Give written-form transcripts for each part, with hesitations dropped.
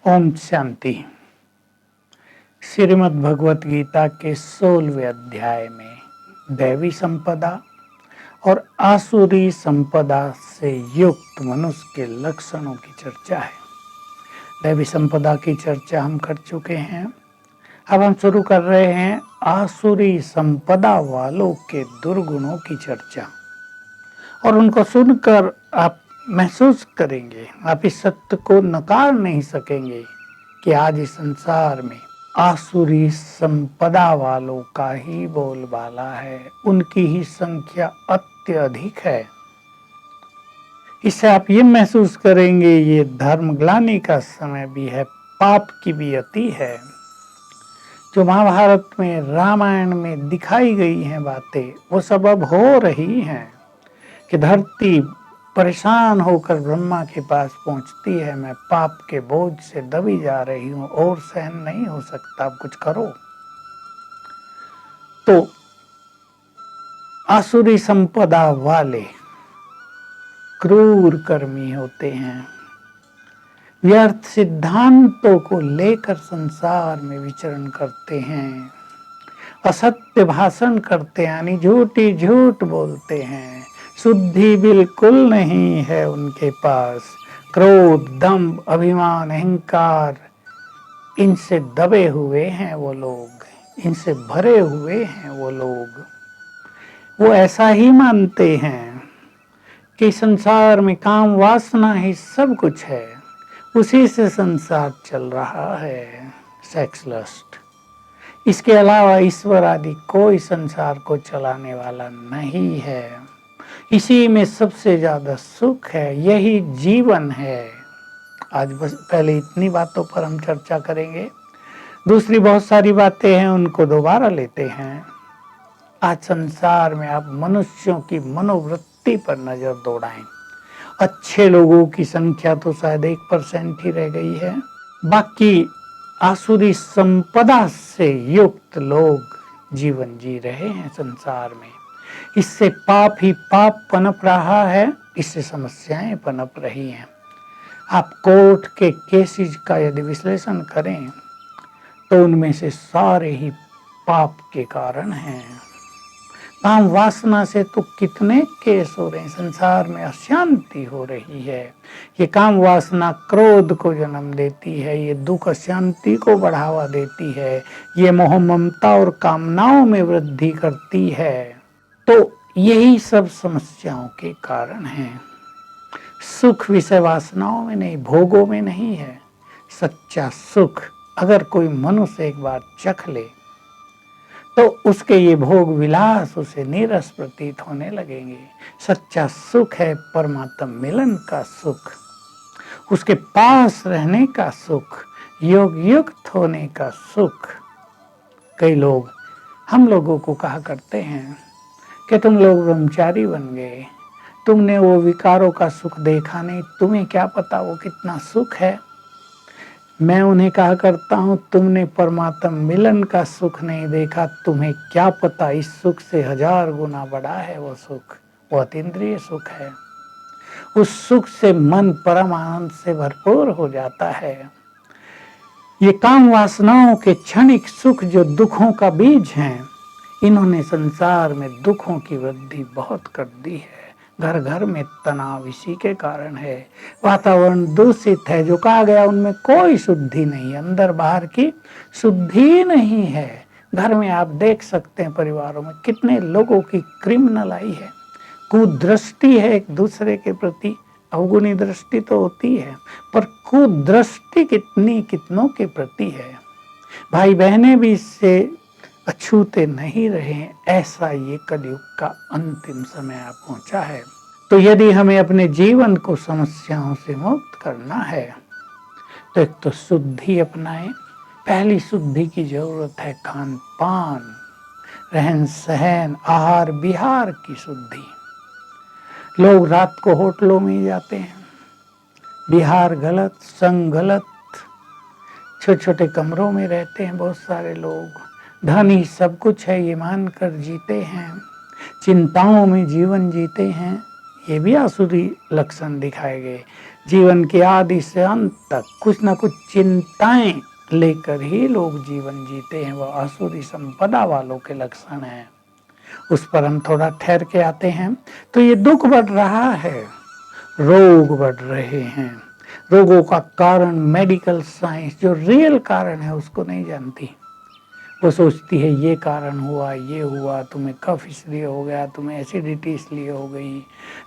ओम शांति। श्रीमद् भगवत गीता के 16वें अध्याय में दैवी संपदा और आसुरी संपदा से युक्त मनुष्य के लक्षणों की चर्चा है। दैवी संपदा की चर्चा हम कर चुके हैं। अब हम शुरू कर रहे हैं आसुरी संपदा वालों के दुर्गुणों की चर्चा, और उनको सुनकर आप महसूस करेंगे, आप इस सत्य को नकार नहीं सकेंगे कि आज इस संसार में आसुरी संपदा वालों का ही बोलबाला है, उनकी ही संख्या अत्यधिक है। इससे आप ये महसूस करेंगे ये धर्म ग्लानि का समय भी है, पाप की भी अति है। जो महाभारत में, रामायण में दिखाई गई हैं बातें, वो सब अब हो रही हैं कि धरती परेशान होकर ब्रह्मा के पास पहुंचती है, मैं पाप के बोझ से दबी जा रही हूं और सहन नहीं हो सकता, अब कुछ करो। तो आसुरी संपदा वाले क्रूर कर्मी होते हैं, व्यर्थ सिद्धांतों को लेकर संसार में विचरण करते हैं, असत्य भाषण करते हैं, यानी झूठी झूठ बोलते हैं, शुद्धि बिल्कुल नहीं है उनके पास। क्रोध, दंभ, अभिमान, अहंकार, इनसे दबे हुए हैं वो लोग, इनसे भरे हुए हैं वो लोग। वो ऐसा ही मानते हैं कि संसार में काम वासना ही सब कुछ है, उसी से संसार चल रहा है, सेक्स लस्ट। इसके अलावा ईश्वर आदि कोई संसार को चलाने वाला नहीं है। इसी में सबसे ज्यादा सुख है, यही जीवन है। आज बस पहले इतनी बातों पर हम चर्चा करेंगे, दूसरी बहुत सारी बातें हैं उनको दोबारा लेते हैं। आज संसार में आप मनुष्यों की मनोवृत्ति पर नजर दौड़ाएं। अच्छे लोगों की संख्या तो शायद 1% ही रह गई है, बाकी आसुरी संपदा से युक्त लोग जीवन जी रहे हैं संसार में। इससे पाप ही पाप पनप रहा है, इससे समस्याएं पनप रही हैं। आप कोर्ट के केसेस का यदि विश्लेषण करें तो उनमें से सारे ही पाप के कारण हैं। काम वासना से तो कितने केस हो रहे हैं, संसार में अशांति हो रही है। ये काम वासना क्रोध को जन्म देती है, ये दुख अशांति को बढ़ावा देती है, ये मोह ममता और कामनाओं में वृद्धि करती है। तो यही सब समस्याओं के कारण हैं। सुख विषय वासनाओं में नहीं, भोगों में नहीं है। सच्चा सुख अगर कोई मनुष्य एक बार चख ले तो उसके ये भोग विलास उसे नीरस प्रतीत होने लगेंगे। सच्चा सुख है परमात्मा मिलन का सुख, उसके पास रहने का सुख, योग युक्त होने का सुख। कई लोग हम लोगों को कहा करते हैं कि तुम लोग ब्रह्मचारी बन गए, तुमने वो विकारों का सुख देखा नहीं, तुम्हें क्या पता वो कितना सुख है। मैं उन्हें कहा करता हूँ, तुमने परमात्मा मिलन का सुख नहीं देखा, तुम्हें क्या पता इस सुख से 1000 गुना बड़ा है वो सुख, वो अतीन्द्रिय सुख है। उस सुख से मन परम आनंद से भरपूर हो जाता है। ये काम वासनाओं के क्षणिक सुख जो दुखों का बीज हैं, इन्होंने संसार में दुखों की वृद्धि बहुत कर दी है। घर घर में तनाव इसी के कारण है। वातावरण दूषित है, जो कहा गया उनमें कोई शुद्धि नहीं, अंदर बाहर की शुद्धि नहीं है। घर में आप देख सकते हैं परिवारों में कितने लोगों की क्रिमिनल आई है, कुदृष्टि है एक दूसरे के प्रति। अवगुणी दृष्टि तो होती है, पर कुदृष्टि कितनों के प्रति है। भाई बहनें भी इससे अछूते नहीं रहे। ऐसा ये कलयुग का अंतिम समय आ पहुंचा है। तो यदि हमें अपने जीवन को समस्याओं से मुक्त करना है तो एक तो शुद्धि अपनाएं। पहली शुद्धि की जरूरत है खान पान, रहन सहन, आहार विहार की शुद्धि। लोग रात को होटलों में ही जाते हैं, विहार गलत, संग गलत, छोटे छोटे कमरों में रहते हैं बहुत सारे लोग। धन ही सब कुछ है ये मानकर जीते हैं, चिंताओं में जीवन जीते हैं। ये भी आसुरी लक्षण दिखाए गए। जीवन के आदि से अंत तक कुछ न कुछ चिंताएं लेकर ही लोग जीवन जीते हैं, वह आसुरी संपदा वालों के लक्षण हैं। उस पर हम थोड़ा ठहर के आते हैं। तो ये दुख बढ़ रहा है, रोग बढ़ रहे हैं। रोगों का कारण मेडिकल साइंस जो रियल कारण है उसको नहीं जानती। वो सोचती है ये कारण हुआ, ये हुआ, तुम्हें कफ इसलिए हो गया, तुम्हें एसिडिटी इसलिए हो गई,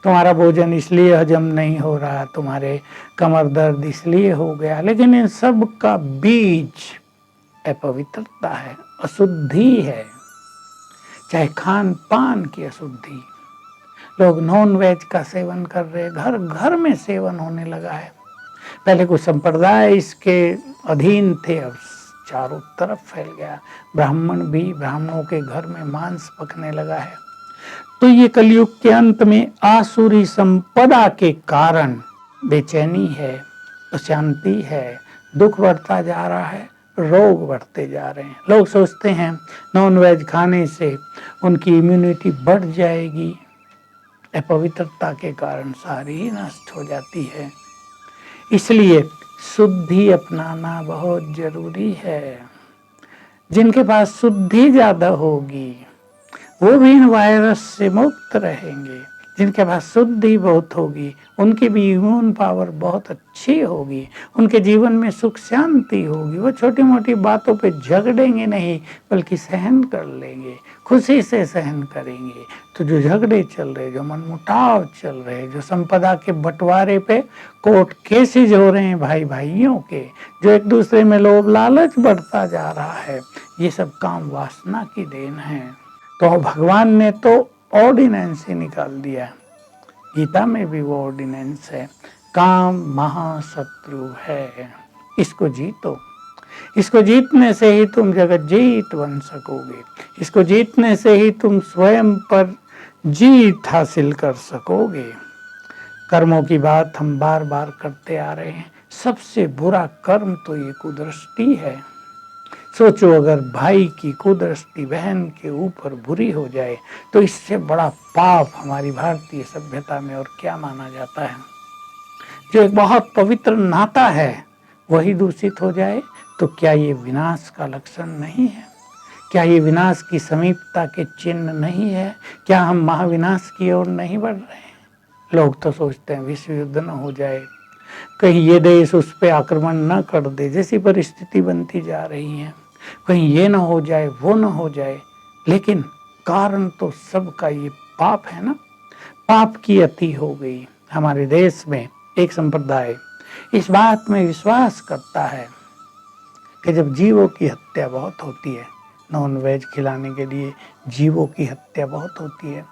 तुम्हारा भोजन इसलिए हजम नहीं हो रहा, तुम्हारे कमर दर्द इसलिए हो गया। लेकिन इन सब का बीज अपवित्रता है, अशुद्धि है, चाहे खान पान की अशुद्धि। लोग नॉन वेज का सेवन कर रहे, घर घर में सेवन होने लगा है। पहले कुछ संप्रदाय इसके अधीन थे, अब चारों तरफ फैल गया। ब्राह्मण भी, ब्राह्मणों के घर में मांस पकने लगा है। तो ये कलयुग के अंत में आसुरी संपदा के कारण बेचैनी है, अशांति है, दुख बढ़ता जा रहा है, रोग बढ़ते जा रहे हैं। लोग सोचते हैं नॉन वेज खाने से उनकी इम्यूनिटी बढ़ जाएगी, अपवित्रता के कारण सारी ही नष्ट हो जाती है। इसलिए शुद्धि अपनाना बहुत जरूरी है। जिनके पास शुद्धि ज्यादा होगी वो भी इन वायरस से मुक्त रहेंगे। जिनके पास शुद्धि बहुत होगी उनकी भी इम्यून पावर बहुत अच्छी होगी, उनके जीवन में सुख शांति होगी। वो छोटी मोटी बातों पे झगड़ेंगे नहीं, बल्कि सहन कर लेंगे, खुशी से सहन करेंगे। तो जो झगड़े चल रहे, जो मनमुटाव चल रहे, जो संपदा के बंटवारे पे कोर्ट केसेज हो रहे हैं भाई भाइयों के, जो एक दूसरे में लोभ लालच बढ़ता जा रहा है, ये सब काम वासना की देन है। तो भगवान ने तो ऑर्डिनेंस ही निकाल दिया। गीता में भी वो ऑर्डिनेंस है, काम महाशत्रु है, इसको जीतो। इसको जीतने से ही तुम जगत जीत बन सकोगे, इसको जीतने से ही तुम स्वयं पर जीत हासिल कर सकोगे। कर्मों की बात हम बार बार करते आ रहे हैं। सबसे बुरा कर्म तो ये कुदृष्टि है। सोचो अगर भाई की कुदृष्टि बहन के ऊपर बुरी हो जाए तो इससे बड़ा पाप हमारी भारतीय सभ्यता में और क्या माना जाता है। जो एक बहुत पवित्र नाता है वही दूषित हो जाए तो क्या ये विनाश का लक्षण नहीं है? क्या ये विनाश की समीपता के चिन्ह नहीं है? क्या हम महाविनाश की ओर नहीं बढ़ रहे हैं? लोग तो सोचते हैं विश्व युद्ध न हो जाए, कहीं ये देश उस पर आक्रमण न कर दे, जैसी परिस्थिति बनती जा रही है, कहीं ये ना हो जाए, वो ना हो जाए। लेकिन कारण तो सबका ये पाप है ना। पाप की अति हो गई। हमारे देश में एक संप्रदाय इस बात में विश्वास करता है कि जब जीवों की हत्या बहुत होती है, नॉन वेज खिलाने के लिए जीवों की हत्या बहुत होती है,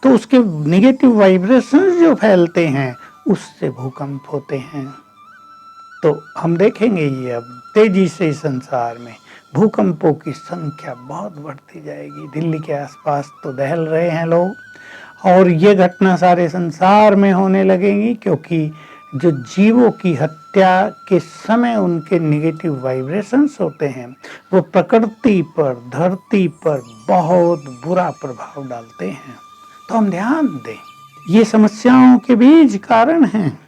तो उसके निगेटिव वाइब्रेशंस जो फैलते हैं उससे भूकंप होते हैं। तो हम देखेंगे ये अब तेजी से इस संसार में भूकंपों की संख्या बहुत बढ़ती जाएगी। दिल्ली के आसपास तो दहल रहे हैं लोग, और ये घटना सारे संसार में होने लगेंगी, क्योंकि जो जीवों की हत्या के समय उनके निगेटिव वाइब्रेशंस होते हैं वो प्रकृति पर, धरती पर बहुत बुरा प्रभाव डालते हैं। तो हम ध्यान दें, ये समस्याओं के बीज कारण हैं।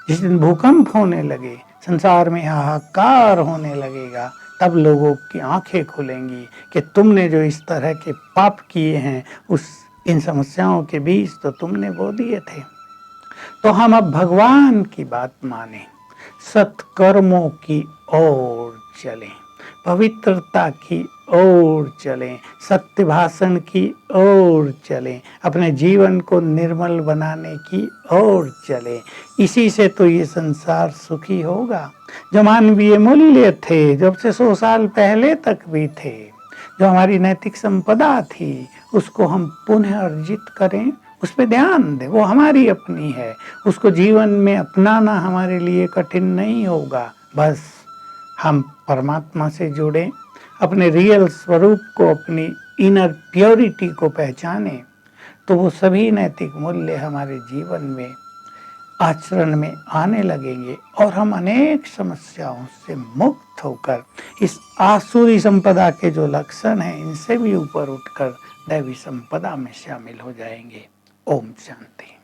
जिस दिन भूकंप होने लगे, संसार में हाहाकार होने लगेगा, तब लोगों की आंखें खुलेंगी कि तुमने जो इस तरह के पाप किए हैं उस इन समस्याओं के बीज तो तुमने बो दिए थे। तो हम अब भगवान की बात माने, सत्कर्मों की ओर चलें, पवित्रता की ओर चलें, सत्य भाषण की ओर चलें, अपने जीवन को निर्मल बनाने की ओर चलें। इसी से तो ये संसार सुखी होगा। जो मानवीय मूल्य थे, जब से 100 साल पहले तक भी थे, जो हमारी नैतिक संपदा थी, उसको हम पुनः अर्जित करें, उस पर ध्यान दें। वो हमारी अपनी है, उसको जीवन में अपनाना हमारे लिए कठिन नहीं होगा। बस हम परमात्मा से जुड़ें, अपने रियल स्वरूप को, अपनी इनर प्योरिटी को पहचानें, तो वो सभी नैतिक मूल्य हमारे जीवन में आचरण में आने लगेंगे और हम अनेक समस्याओं से मुक्त होकर इस आसुरी संपदा के जो लक्षण हैं इनसे भी ऊपर उठकर दैवी संपदा में शामिल हो जाएंगे। ओम शांति।